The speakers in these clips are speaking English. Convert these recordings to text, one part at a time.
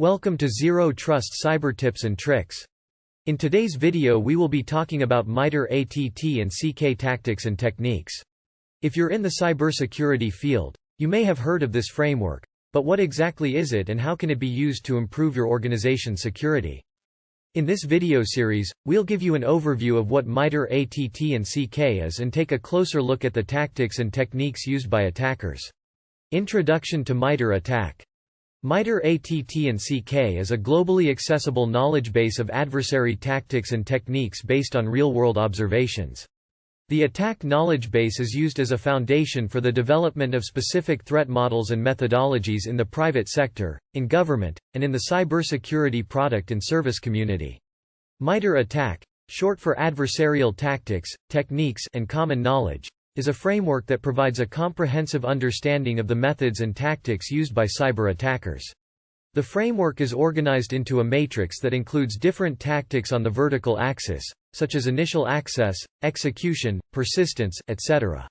Welcome to Zero Trust Cyber Tips and Tricks. In today's video we will be talking about Mitre ATT&CK tactics and techniques. If you're in the cybersecurity field, you may have heard of this framework, but what exactly is it and how can it be used to improve your organization's security? In this video series, we'll give you an overview of what Mitre ATT&CK is and take a closer look at the tactics and techniques used by attackers. Introduction to Mitre ATTACK. Mitre ATT&CK is a globally accessible knowledge base of adversary tactics and techniques based on real-world observations. The ATTACK knowledge base is used as a foundation for the development of specific threat models and methodologies in the private sector, in government, and in the cybersecurity product and service community. Mitre ATTACK, short for Adversarial Tactics, Techniques and Common Knowledge, is a framework that provides a comprehensive understanding of the methods and tactics used by cyber attackers. The framework is organized into a matrix that includes different tactics on the vertical axis, such as initial access, execution, persistence, etc.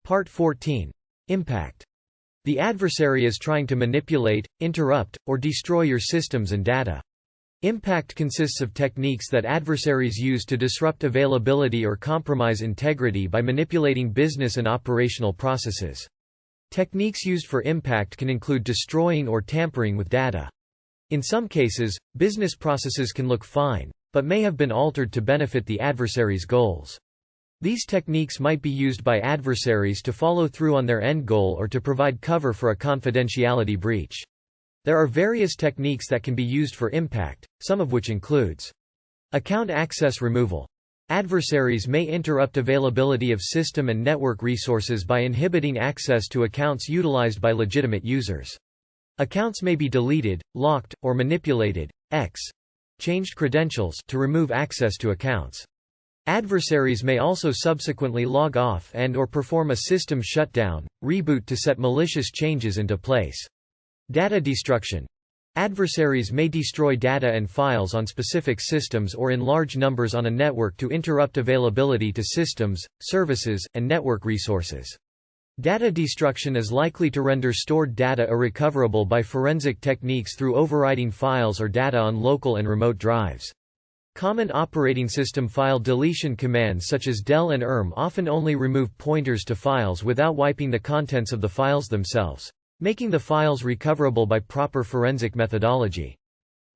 Part 14. Impact. The adversary is trying to manipulate, interrupt, or destroy your systems and data. Impact consists of techniques that adversaries use to disrupt availability or compromise integrity by manipulating business and operational processes. Techniques used for impact can include destroying or tampering with data. In some cases, business processes can look fine, but may have been altered to benefit the adversary's goals. These techniques might be used by adversaries to follow through on their end goal or to provide cover for a confidentiality breach. There are various techniques that can be used for impact, some of which includes account access removal. Adversaries may interrupt availability of system and network resources by inhibiting access to accounts utilized by legitimate users. Accounts may be deleted, locked, or manipulated, changed credentials to remove access to accounts. Adversaries may also subsequently log off and/or perform a system shutdown, reboot to set malicious changes into place. Data destruction. Adversaries may destroy data and files on specific systems or in large numbers on a network to interrupt availability to systems, services, and network resources. Data destruction is likely to render stored data irrecoverable by forensic techniques through overwriting files or data on local and remote drives. Common operating system file deletion commands such as del and erm often only remove pointers to files without wiping the contents of the files themselves, making the files recoverable by proper forensic methodology.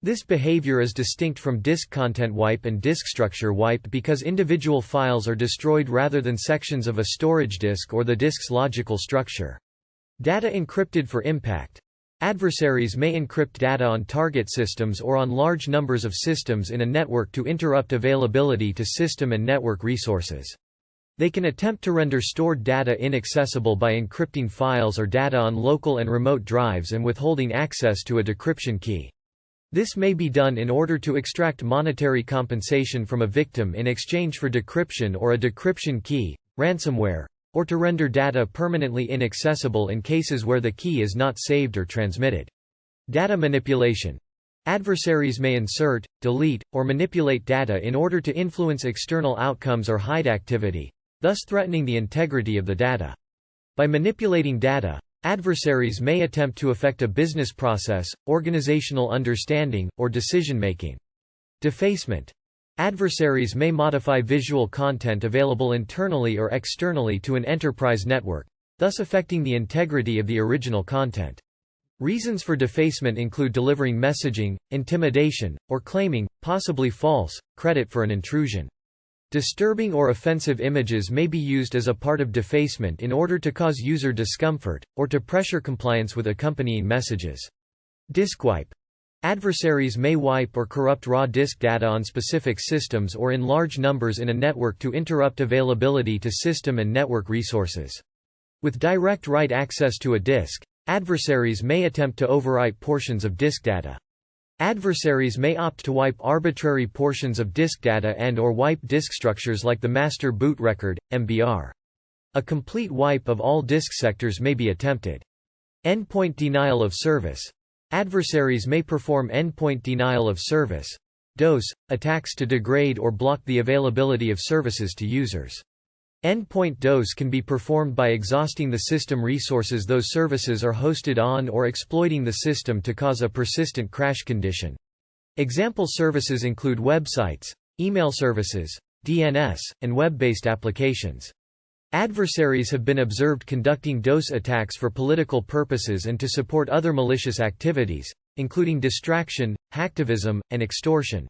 This behavior is distinct from disk content wipe and disk structure wipe because individual files are destroyed rather than sections of a storage disk or the disk's logical structure. Data encrypted for impact. Adversaries may encrypt data on target systems or on large numbers of systems in a network to interrupt availability to system and network resources. They can attempt to render stored data inaccessible by encrypting files or data on local and remote drives and withholding access to a decryption key. This may be done in order to extract monetary compensation from a victim in exchange for decryption or a decryption key, ransomware, or to render data permanently inaccessible in cases where the key is not saved or transmitted. Data manipulation. Adversaries may insert, delete, or manipulate data in order to influence external outcomes or hide activity, thus threatening the integrity of the data. By manipulating data, adversaries may attempt to affect a business process, organizational understanding, or decision-making. Defacement. Adversaries may modify visual content available internally or externally to an enterprise network, thus affecting the integrity of the original content. Reasons for defacement include delivering messaging, intimidation, or claiming, possibly false, credit for an intrusion. Disturbing or offensive images may be used as a part of defacement in order to cause user discomfort, or to pressure compliance with accompanying messages. Disk wipe. Adversaries may wipe or corrupt raw disk data on specific systems or in large numbers in a network to interrupt availability to system and network resources. With direct write access to a disk, adversaries may attempt to overwrite portions of disk data. Adversaries may opt to wipe arbitrary portions of disk data and/or wipe disk structures like the master boot record, MBR. A complete wipe of all disk sectors may be attempted. Endpoint denial of service. Adversaries may perform endpoint denial of service (DOS) attacks to degrade or block the availability of services to users. Endpoint DOS can be performed by exhausting the system resources those services are hosted on or exploiting the system to cause a persistent crash condition. Example services include websites, email services, DNS, and web-based applications. Adversaries have been observed conducting DOS attacks for political purposes and to support other malicious activities, including distraction, hacktivism, and extortion.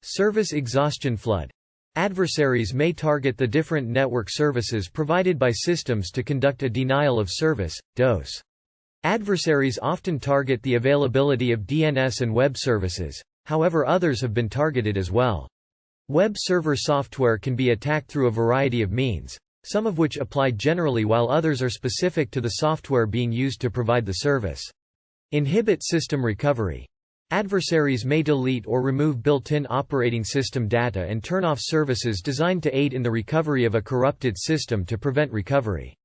Service exhaustion flood. Adversaries may target the different network services provided by systems to conduct a denial of service, DOS. Adversaries often target the availability of DNS and web services, however others have been targeted as well. Web server software can be attacked through a variety of means, some of which apply generally while others are specific to the software being used to provide the service. Inhibit system recovery. Adversaries may delete or remove built-in operating system data and turn off services designed to aid in the recovery of a corrupted system to prevent recovery.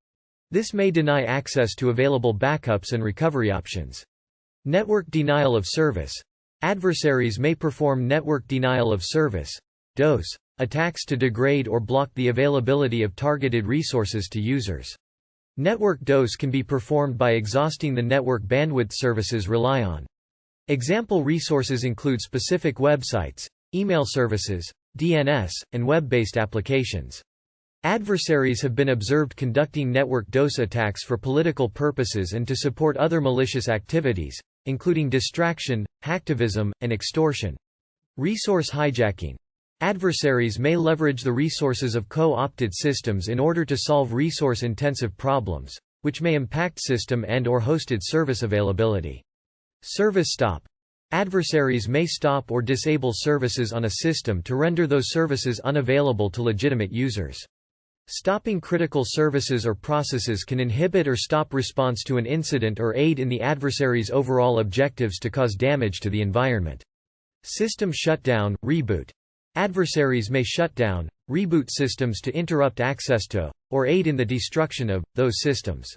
This may deny access to available backups and recovery options. Network denial of service. Adversaries may perform network denial of service (DOS) attacks to degrade or block the availability of targeted resources to users. Network DOS can be performed by exhausting the network bandwidth services rely on. Example resources include specific websites, email services, DNS, and web-based applications. Adversaries have been observed conducting network DOS attacks for political purposes and to support other malicious activities, including distraction, hacktivism, and extortion. Resource hijacking. Adversaries may leverage the resources of co-opted systems in order to solve resource-intensive problems, which may impact system and/or hosted service availability. Service stop. Adversaries may stop or disable services on a system to render those services unavailable to legitimate users. Stopping critical services or processes can inhibit or stop response to an incident or aid in the adversary's overall objectives to cause damage to the environment. System shutdown, reboot. Adversaries may shut down, reboot systems to interrupt access to, or aid in the destruction of, those systems.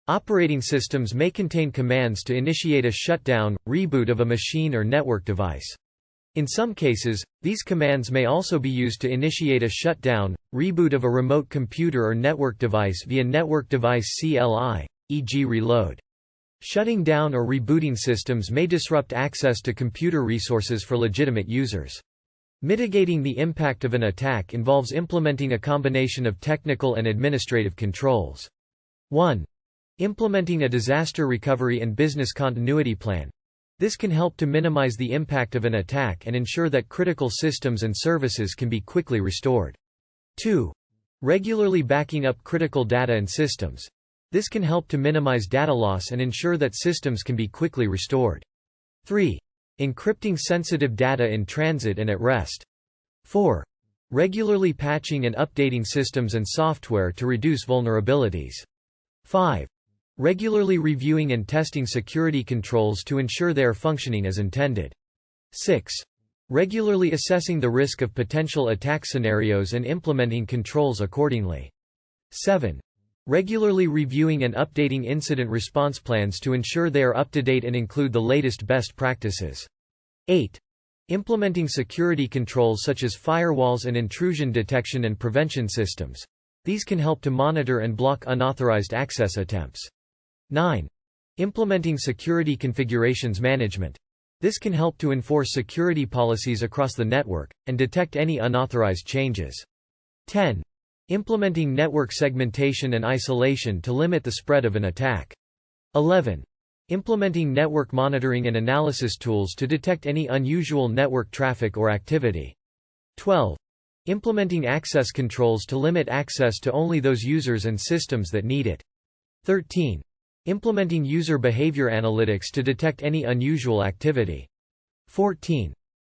Operating systems may contain commands to initiate a shutdown, reboot of a machine or network device. In some cases, these commands may also be used to initiate a shutdown, reboot of a remote computer or network device via network device CLI, e.g. reload. Shutting down or rebooting systems may disrupt access to computer resources for legitimate users. Mitigating the impact of an attack involves implementing a combination of technical and administrative controls. 1. Implementing a disaster recovery and business continuity plan. This can help to minimize the impact of an attack and ensure that critical systems and services can be quickly restored. 2. Regularly backing up critical data and systems. This can help to minimize data loss and ensure that systems can be quickly restored. 3. Encrypting sensitive data in transit and at rest. 4. Regularly patching and updating systems and software to reduce vulnerabilities. 5. Regularly reviewing and testing security controls to ensure they are functioning as intended. 6. Regularly assessing the risk of potential attack scenarios and implementing controls accordingly. 7. Regularly reviewing and updating incident response plans to ensure they are up to date and include the latest best practices. 8. Implementing security controls such as firewalls and intrusion detection and prevention systems. These can help to monitor and block unauthorized access attempts. 9. Implementing security configurations management. This can help to enforce security policies across the network, and detect any unauthorized changes. 10. Implementing network segmentation and isolation to limit the spread of an attack. 11. Implementing network monitoring and analysis tools to detect any unusual network traffic or activity. 12. Implementing access controls to limit access to only those users and systems that need it. 13. Implementing user behavior analytics to detect any unusual activity. 14.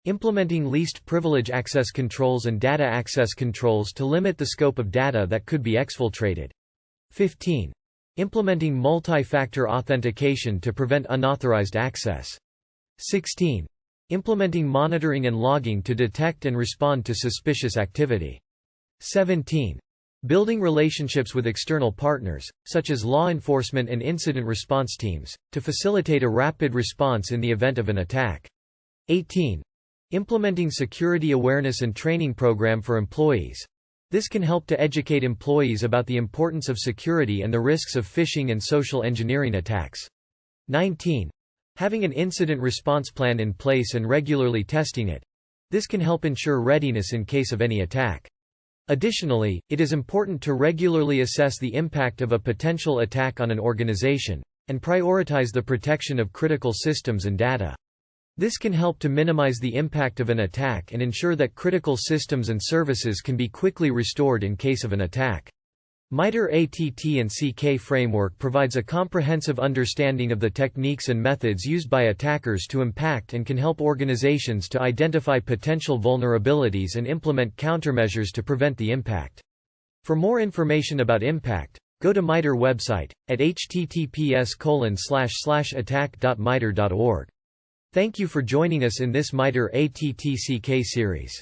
Implementing least privilege access controls and data access controls to limit the scope of data that could be exfiltrated. 15. Implementing multi-factor authentication to prevent unauthorized access. 16. Implementing monitoring and logging to detect and respond to suspicious activity. 17. Building relationships with external partners, such as law enforcement and incident response teams, to facilitate a rapid response in the event of an attack. 18. Implementing security awareness and training program for employees. This can help to educate employees about the importance of security and the risks of phishing and social engineering attacks. 19. Having an incident response plan in place and regularly testing it. This can help ensure readiness in case of any attack. Additionally, it is important to regularly assess the impact of a potential attack on an organization, and prioritize the protection of critical systems and data. This can help to minimize the impact of an attack and ensure that critical systems and services can be quickly restored in case of an attack. Mitre ATT&CK framework provides a comprehensive understanding of the techniques and methods used by attackers to impact and can help organizations to identify potential vulnerabilities and implement countermeasures to prevent the impact. For more information about impact, go to Mitre website, at https://attack.mitre.org. Thank you for joining us in this Mitre ATT&CK series.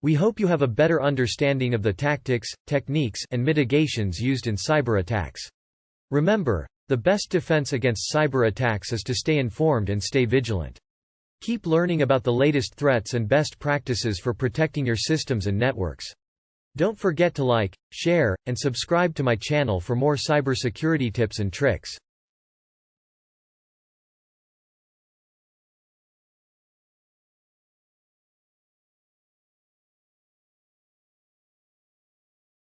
We hope you have a better understanding of the tactics, techniques, and mitigations used in cyber attacks. Remember, the best defense against cyber attacks is to stay informed and stay vigilant. Keep learning about the latest threats and best practices for protecting your systems and networks. Don't forget to like, share, and subscribe to my channel for more cybersecurity tips and tricks.